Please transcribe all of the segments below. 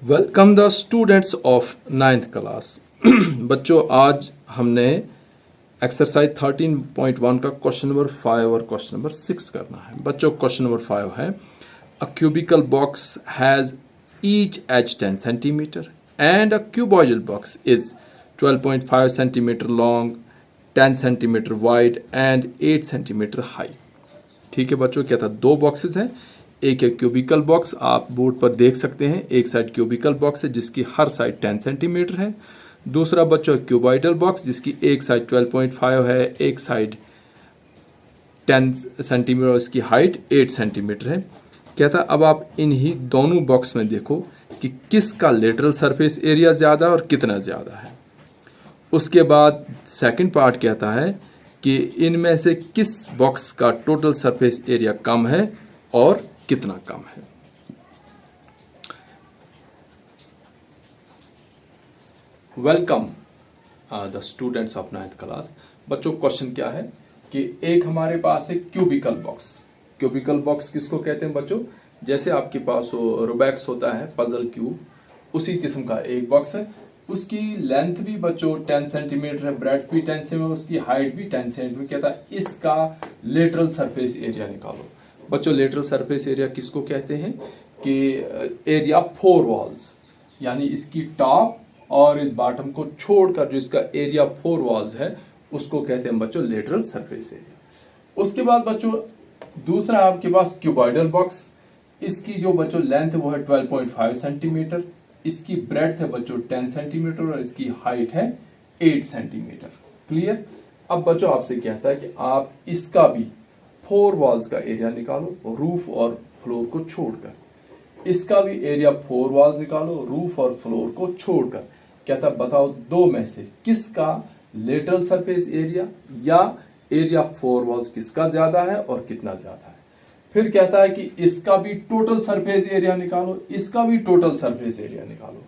Welcome the students of ninth class. बच्चों, आज हमने एक्सरसाइज 13.1 का क्वेश्चन नंबर 5 और क्वेश्चन नंबर 6 करना है। बच्चों, क्वेश्चन नंबर 5 है a cubical box has each edge 10 centimetre and a cuboidal box is 12.5 centimetre long, 10 centimetre wide and 8 centimetre high. ठीक है बच्चों, क्या था? दो बॉक्सेस हैं। एक है क्यूबिकल बॉक्स, आप बोर्ड पर देख सकते हैं। एक साइड क्यूबिकल बॉक्स है जिसकी हर साइड 10 सेंटीमीटर है। दूसरा बच्चों क्यूबॉइडल बॉक्स जिसकी एक साइड 12.5 है, एक साइड 10 सेंटीमीटर और इसकी हाइट 8 सेंटीमीटर है। क्या था? अब आप इन्हीं दोनों बॉक्स में देखो कि किसका लेटरल सरफेस एरिया ज्यादा और कितना ज्यादा है। उसके बाद सेकंड पार्ट कहता है कि इनमें से किस बॉक्स का टोटल सरफेस एरिया कम है और कितना कम है। Welcome the students of ninth class. बच्चों, क्वेश्चन क्या है कि एक हमारे पास है क्यूबिकल बॉक्स। क्यूबिकल बॉक्स किसको कहते हैं बच्चों? जैसे आपके पास वो रुबैक्स होता है, पजल क्यूब, उसी किस्म का एक बॉक्स है। उसकी लेंथ भी बच्चों 10 सेंटीमीटर है, ब्रेड्थ भी 10 सेंटीमीटर, उसकी हाइट भी 10 सेंटीमीटर। कहता है इसका लेटरल सरफेस एरिया निकालो। बच्चों, लेटरल सरफेस एरिया किसको कहते हैं? कि एरिया फोर वॉल्स, यानी इसकी टॉप और इस बॉटम को छोड़कर जो इसका एरिया फोर वॉल्स है उसको कहते हैं बच्चों लेटरल सरफेस एरिया। उसके बाद बच्चों दूसरा आपके पास क्यूबॉइडल बॉक्स। इसकी जो बच्चों लेंथ है वो है 12.5 सेंटीमीटर, इसकी ब्रेड्थ है बच्चों 10 सेंटीमीटर और इसकी हाइट है 8 सेंटीमीटर। क्लियर? अब बच्चों आपसे कहता है कि आप इसका भी फोर वॉल्स का एरिया निकालो, रूफ और फ्लोर को छोड़कर। इसका भी एरिया फोर वॉल्स निकालो, रूफ और फ्लोर को छोड़कर। कहता बताओ दो में से किसका लेटरल सरफेस एरिया या एरिया फोर वॉल्स किसका ज्यादा है और कितना ज्यादा है। फिर कहता है कि इसका भी टोटल सरफेस एरिया निकालो, इसका भी टोटल सरफेस एरिया निकालो,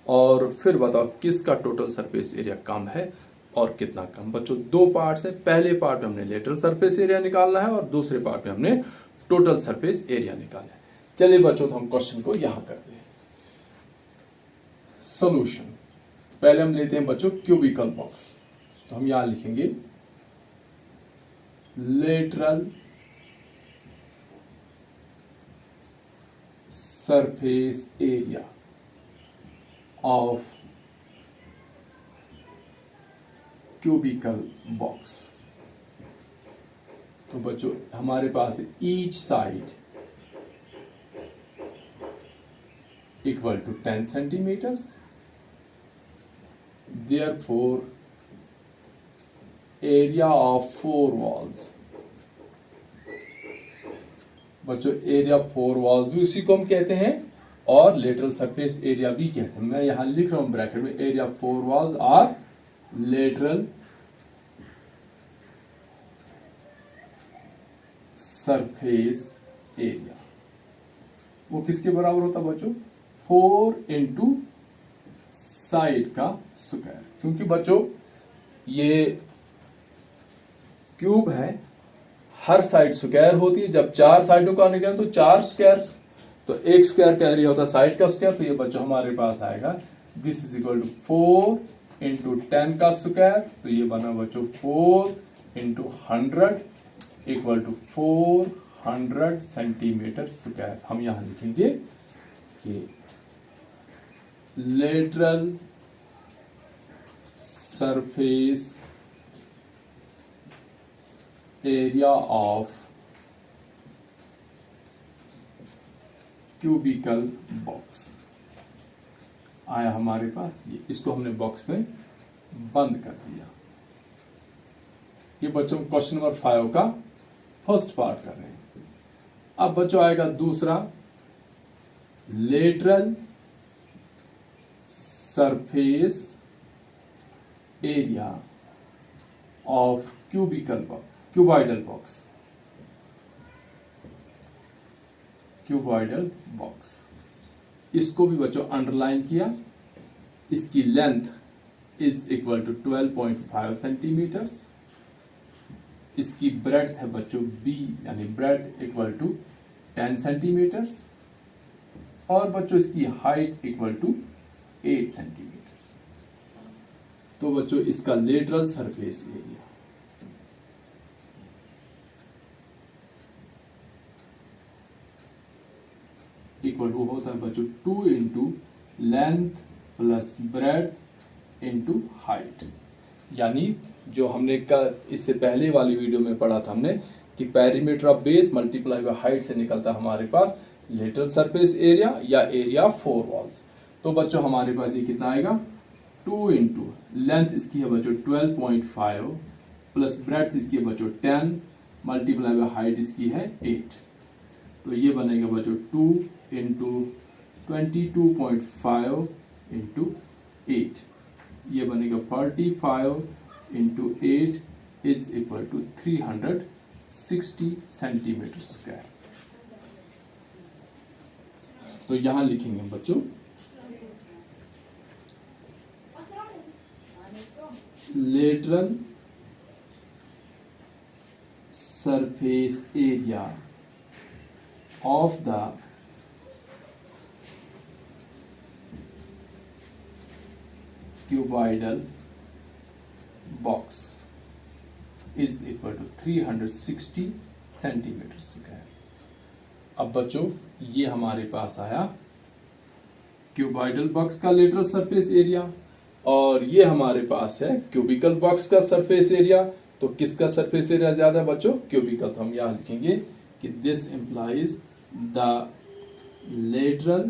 और फिर बताओ किसका टोटल सरफेस एरिया कम है और कितना कम। बच्चों, दो पार्ट्स है। पहले पार्ट में हमने लेटरल सरफेस एरिया निकालना है और दूसरे पार्ट में हमने टोटल सरफेस एरिया निकालना है। चलिए बच्चों, तो हम क्वेश्चन को यहां करते हैं। सॉल्यूशन। पहले हम लेते हैं बच्चों क्यूबिकल बॉक्स, तो हम यहां लिखेंगे lateral surface area of cubical box. तो बच्चों हमारे पास each side equal to 10 centimetres, therefore area of four walls। बच्चों एरिया फोर वॉल्स भी उसी को हम कहते हैं और लेटरल सरफेस एरिया भी कहते हैं। मैं यहां लिख रहा हूं ब्रैकेट में, area four walls are lateral surface area. वो किसके बराबर होता बच्चों? 4 इंटू साइड का स्क्वायर। क्योंकि बच्चों ये क्यूब है, हर साइड स्क्वायर होती है। जब चार साइडों का निकले तो चार स्क्वायर, तो एक स्क्वायर का एरिया होता है साइड का स्क्वायर। तो ये बच्चों हमारे पास आएगा this is equal to 4 into 10 का स्क्वायर। तो ये बना बच्चों 4 into 100 equal to 400 centimetre square. हम यहां लिखेंगे कि lateral surface area of cubical box आया हमारे पास। ये इसको हमने बॉक्स में बंद कर दिया। ये बच्चों क्वेश्चन नंबर 5 का फर्स्ट पार्ट कर रहे हैं। अब बच्चों आएगा दूसरा, lateral surface area of cuboidal box. Cuboidal box इसको भी बच्चों अंडरलाइन किया। इसकी length is equal to 12.5 centimetres, इसकी ब्रेड्थ है बच्चों b, यानी ब्रेड्थ इक्वल टू 10 सेंटीमीटर्स, और बच्चों इसकी हाइट इक्वल टू 8 सेंटीमीटर। तो बच्चों इसका lateral surface area equal to होता है बच्चों 2 into length plus breadth into height. यानी जो हमने इससे पहले वाली वीडियो में पढ़ा था हमने कि perimeter of base multiply by height से निकलता हमारे पास लेटरल सरफेस एरिया या एरिया ऑफ 4 वॉल्स। तो बच्चों हमारे पास ये कितना आएगा 2 इंटू लेंथ इसकी है बच्चों 12.5 प्लस ब्रेड्थ इसकी है बच्चों 10 मल्टीप्लाई बाय हाइट इसकी है 8। तो ये बनेगा बच्चों 2 इंटू 22.5 इंटू 8, ये बनेगा 45 into 8 is equal to 360 centimetre square. तो यहां लिखेंगे बच्चों lateral surface area of the cuboidal box is equal to 360 centimetre square. अब बच्चों ये हमारे पास आया क्यूबॉइडल बॉक्स का लेटरल सरफेस एरिया और ये हमारे पास है क्यूबिकल बॉक्स का सरफेस एरिया। तो किसका सरफेस एरिया ज्यादा है बच्चों क्यूबिकल। तो हम यहां लिखेंगे कि this implies the lateral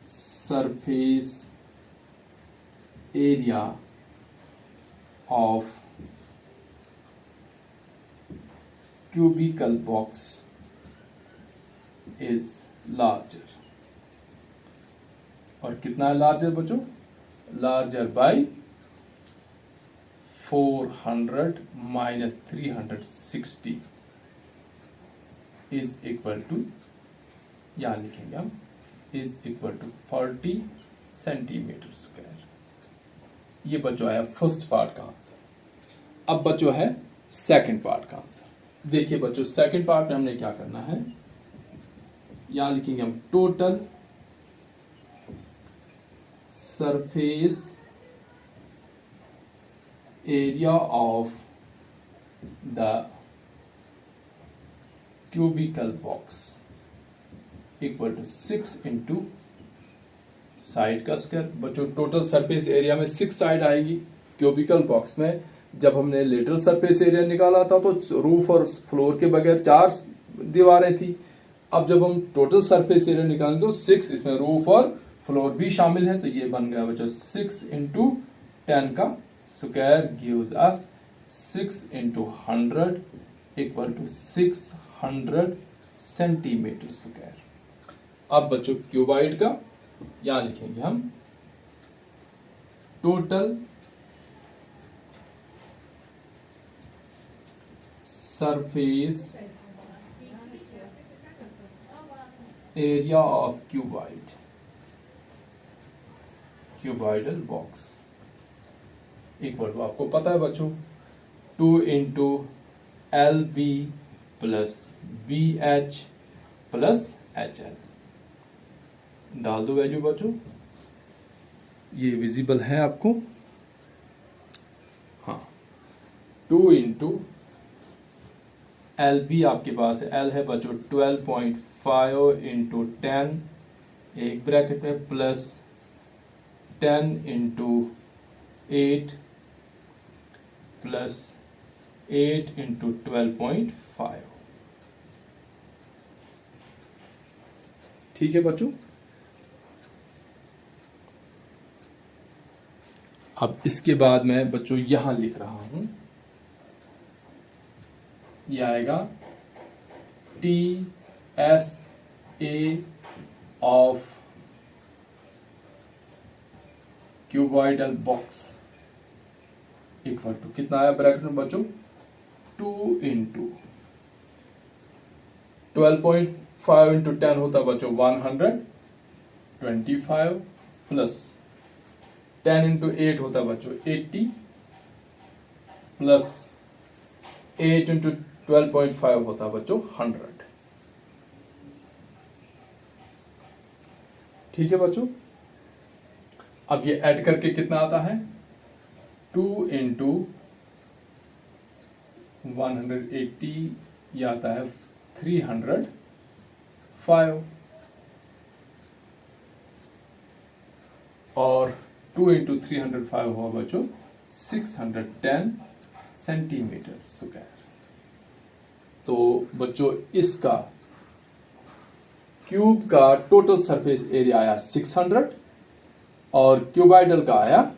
surface area of cubical box is larger। और कितना है लार्जर बच्चों larger bye 400 minus 360 is equal to यहां लिखेंगे हम is equal to 40 centimetre square. ये बच्चों आया फर्स्ट पार्ट का आंसर। अब बच्चों है सेकंड पार्ट का आंसर। देखिए बच्चों सेकंड पार्ट में हमने क्या करना है, यहां लिखेंगे हम total surface area of the cubical box equal to 6 into side का स्क्वायर। बच्चों टोटल सरफेस एरिया में 6 साइड आएगी क्यूबिकल बॉक्स में। जब हमने लेटरल सरफेस एरिया निकाला था तो रूफ और फ्लोर के बगैर 4 दीवारें थी। अब जब हम टोटल सरफेस एरिया निकालें तो 6, इसमें रूफ और फ्लोर भी शामिल है। तो ये बन गया बच्चों 6 इंटू 10 का square gives us 6 into 100 equal to 600 centimetre square. अब बच्चों क्यूबाइड का यहां लिखेंगे हम total surface area of cuboidal box equal to आपको पता है बच्चों 2 into L B plus B H plus H L. डाल दो वैल्यू बच्चों, ये विजिबल है आपको। हाँ 2 इंटू एल बी आपके पास है, एल है बच्चों 12.5 इंटू 10 एक ब्रैकेट में प्लस 10 इंटू 8 प्लस 8 इंटू 12.5। ठीक है बच्चों। अब इसके बाद मैं बच्चों यहां लिख रहा हूं, यह आएगा T S A of cuboidal box equal to कितना आया ब्रैकेट में बच्चों 2 इंटू 12.5 इंटू 10 होता बच्चों 125 प्लस 10 इंटू 8 होता बच्चों 80 प्लस 8 इंटू 12.5 होता बच्चों 100। ठीक है बच्चों। अब ये ऐड करके कितना आता है, 2 इंटू 180, ये आता है 305, और 2 इंटू 305 हुआ बच्चों 610 सेंटीमीटर स्क्वायर। तो बच्चों इसका क्यूब का टोटल सरफेस एरिया आया 600 और क्यूबाइडल का आया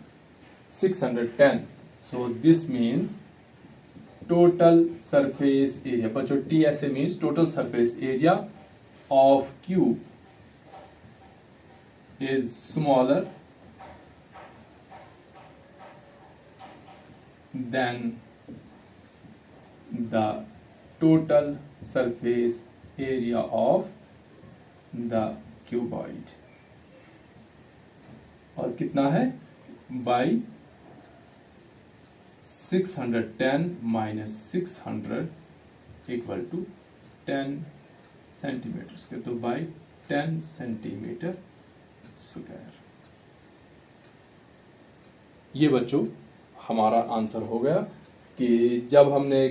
610। So this means total surface area, बच्चों TSA means total surface area of cube is smaller than the total surface area of the cuboid, और कितना है, by 610 minus 600 equal to 10 centimetre के, तो by 10 सेंटीमीटर स्क्वायर। ये बच्चों हमारा answer हो गया कि जब हमने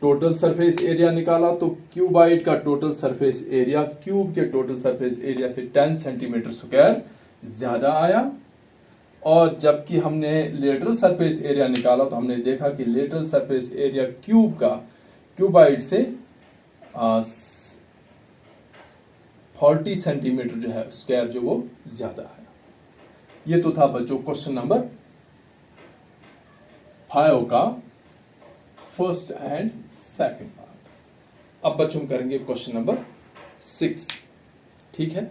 टोटल सरफेस एरिया निकाला तो क्यूबाइड का टोटल सरफेस एरिया क्यूब के टोटल सरफेस एरिया से 10 सेंटीमीटर स्क्वायर ज्यादा आया, और जबकि हमने लेटरल सरफेस एरिया निकाला तो हमने देखा कि लेटरल सरफेस एरिया क्यूब का क्यूबाइड से 40 सेंटीमीटर जो है स्क्वायर जो वो ज्यादा है। ये तो था बच्चों क्वेश्चन नंबर 5 का फर्स्ट एंड सेकंड पार्ट। अब बच्चों हम करेंगे क्वेश्चन नंबर 6, ठीक है।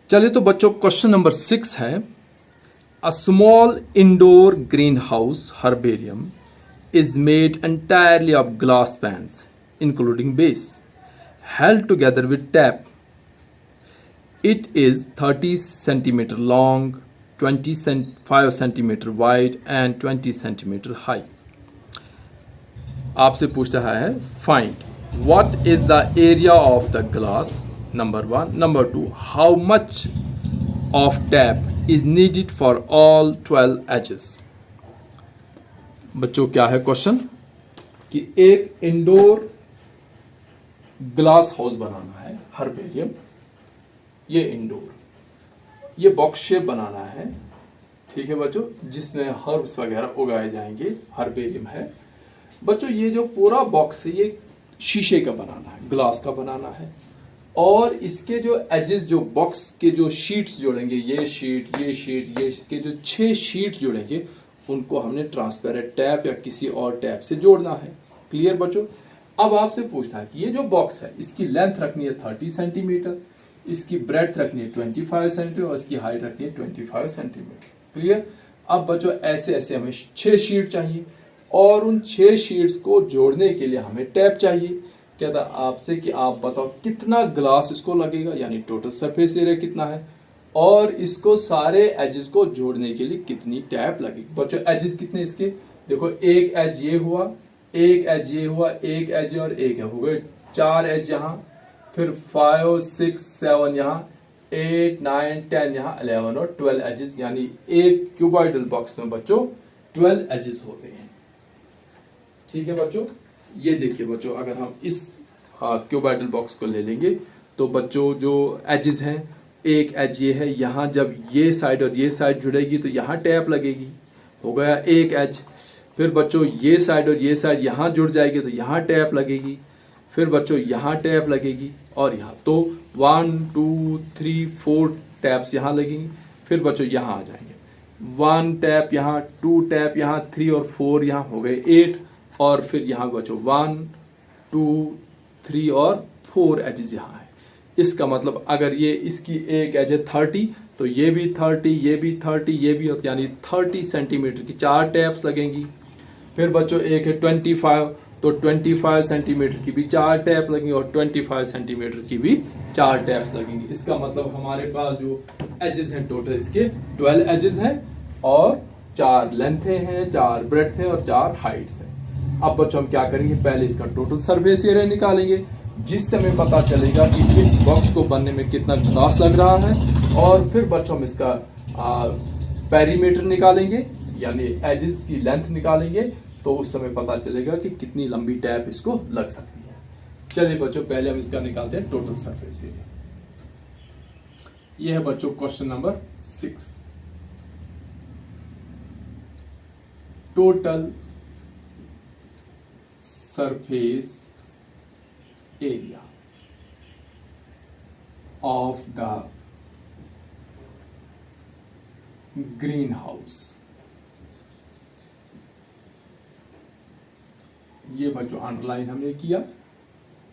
चलिए तो बच्चों क्वेश्चन नंबर 6 है, a small indoor green house herbarium is made entirely of glass pans including base held together with tap. It is 30 centimeter long, 25 centimeter wide and 20 centimeter high. आपसे पूछ रहा है find what is the area of the glass, number 1. Number 2, how much of tap is needed for all 12 edges. बच्चों क्या है question कि एक indoor glass house बनाना है हर्बेरियम, ये इंडोर, ये बॉक्स शेप बनाना है, ठीक है बच्चों, जिसमें हर्ब्स वगैरह उगाए जाएंगे, हर्बेरियम है बच्चों। ये जो पूरा बॉक्स है ये शीशे का बनाना है, ग्लास का बनाना है, और इसके जो एजेस, जो बॉक्स के जो शीट्स जोड़ेंगे, ये शीट, ये शीट, ये इसके जो 6 शीट जोड़ेंगे, उनको हमने ट्रांसपेरेंट टैप या किसी और टैप से जोड़ना है। क्लियर बच्चों। अब आपसे पूछना है कि ये जो बॉक्स है इसकी लेंथ रखनी है 30 सेंटीमीटर, इसकी ब्रेड्थ रखनी है 25 सेंटीमीटर और इसकी हाइट रखनी है 25 सेंटीमीटर। क्लियर। अब बच्चों ऐसे ऐसे हमें 6 शीट चाहिए और उन 6 शीट्स को जोड़ने के लिए हमें टैप चाहिए। कहता आपसे कि आप बताओ कितना ग्लास इसको लगेगा, यानी टोटल सरफेस एरिया कितना है, और इसको सारे एजेस को जोड़ने के लिए कितनी टैप लगेगी। बच्चों एजेस कितने इसके, देखो एक एज ये हुआ, एक एज ये हुआ, एक एज और एक है, हो गए 4 एज यहाँ, फिर 5, 6, 7 यहाँ, 8, 9, 10 यहाँ, 11 और 12 एजेस, यानी एक क्यूबॉइडल बॉक्स में बच्चों 12 एजेस होते हैं। ठीक है बच्चों। ये देखिए बच्चों, अगर हम इस क्यूबॉइडल बॉक्स को ले लेंगे तो बच्चों जो एजेस हैं, एक एज ये है, यहाँ जब ये साइड और ये साइड जुड़ेगी तो यहाँ टैप लगेगी, हो गया एक एज। फिर बच्चों ये साइड और ये साइड यहाँ जुड़ जाएगी तो यहाँ टैप लगेगी, फिर बच्चों यहाँ टैप लगेगी और यहाँ, तो 1, 2, 3, 4 टैप्स यहाँ लगेंगी। फिर बच्चों यहाँ आ जाएंगे, 1 टैप यहाँ, 2 टैप यहाँ, 3 और 4 यहाँ, हो गए 8, और फिर यहाँ बच्चों 1, 2, 3 और 4 एजेस यहाँ है। इसका मतलब अगर ये इसकी एक एज है 30 तो ये भी 30, ये भी 30, ये भी, यानी 30 सेंटीमीटर की 4 टैप्स लगेंगी। फिर बच्चों एक है 25 तो 25 सेंटीमीटर की भी 4 टैप लगेंगी और 25 सेंटीमीटर की भी 4 टैप्स लगेंगी। इसका मतलब हमारे पास जो एजेस हैं टोटल इसके 12 एजेस हैं और 4 लेंथ हैं, 4 ब्रेड्थ हैं और 4 हाइट्स हैं। अब बच्चों हम क्या करेंगे, पहले इसका टोटल सरफेस एरिया निकालेंगे, जिससे हमें पता चलेगा कि इस बॉक्स को बनने में कितना ग्लास लग रहा है। और फिर बच्चों हम इसका पेरीमीटर निकालेंगे, यानी एजेस की लेंथ निकालेंगे, तो उस समय पता चलेगा कि कितनी लंबी टैप इसको लग सकती है। चलिए बच्चों, पहले हम इसका निकालते हैं टोटल सरफेस एरिया। यह है बच्चों question number 6। Total surface area of the green house. ये बच्चों अंडरलाइन हमने किया,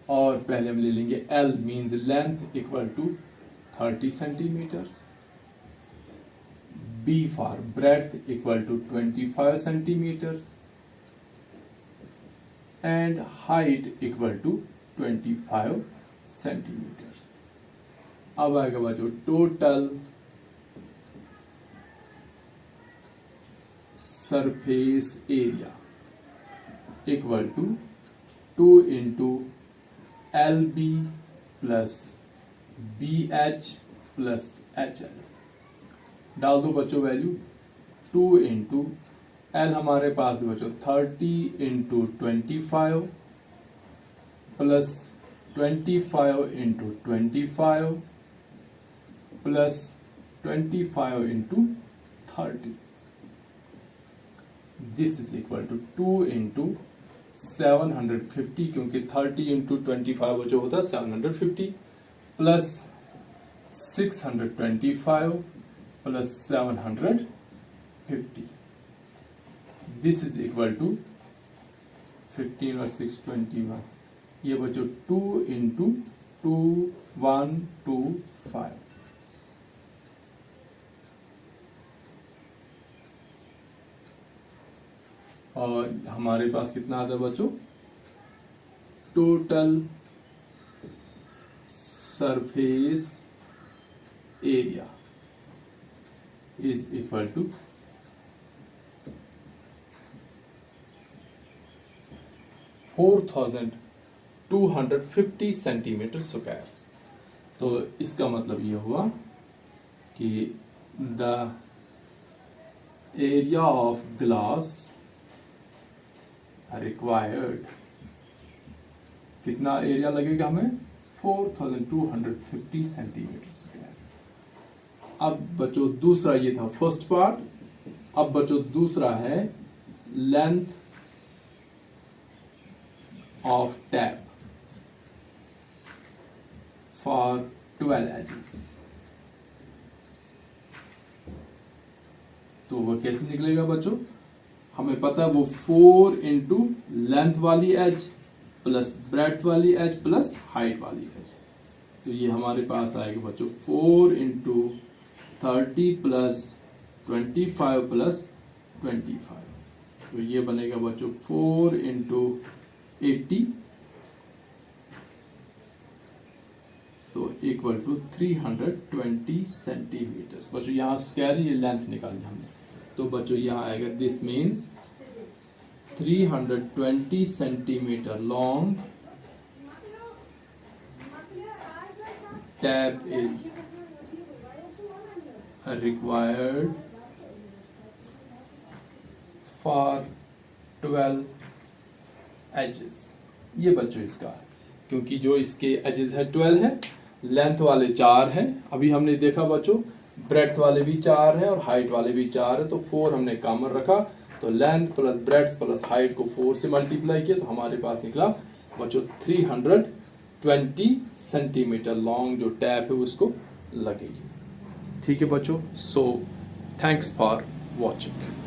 और पहले हम ले लेंगे L means length equal to 30 centimetres, B for breadth equal to 25 centimetres, and height equal to 25 centimetres. अब आएगा बच्चों total surface area equal to 2 into LB plus BH plus HL। डाल दो बच्चों वैल्यू, 2 इंटू L हमारे पास है बच्चों 30 into 25 plus 25 into 25 plus 25 into 30। This is equal to 2 into 750, क्योंकि 30 इंटू 25 जो होता है 750, plus 625 plus 750। This is equal to 15 और 6 21। ये बच्चों 2 इंटू 2125। और हमारे पास कितना आता है बच्चों, total surface area is equal to 4250 centimetre square. तो इसका मतलब यह हुआ कि the area of glass required, कितना एरिया लगेगा हमें, 4250 सेंटीमीटर स्क्वायर। अब बच्चों दूसरा, ये था फर्स्ट पार्ट। अब बच्चों दूसरा है length of tape for 12 edges. तो वो कैसे निकलेगा बच्चों, हमें पता है वो 4 इंटू लेंथ वाली एज प्लस ब्रेड्थ वाली एज प्लस हाइट वाली एज। तो ये हमारे पास आएगा बच्चों 4 इंटू 30 प्लस 25 प्लस 25। तो ये बनेगा बच्चों 4 इंटू 80, तो इक्वल टू 320 सेंटीमीटर। बच्चों यहां स्क्वायर, ये लेंथ निकालनी हमने, तो बच्चों यहां आएगा this means 320 centimetre long tape is required for 12 edges. ये बच्चों इसका है, क्योंकि जो इसके एजेस है 12 है, लेंथ वाले 4 हैं। अभी हमने देखा बच्चों ब्रेड्थ वाले भी 4 हैं और हाइट वाले भी 4 है, तो 4 हमने कॉमन रखा, तो length plus breadth plus height को 4 से मल्टीप्लाई किया, तो हमारे पास निकला बच्चों 320 सेंटीमीटर लॉन्ग जो टैप है उसको लगेगी। ठीक है बच्चों, सो थैंक्स फॉर वॉचिंग।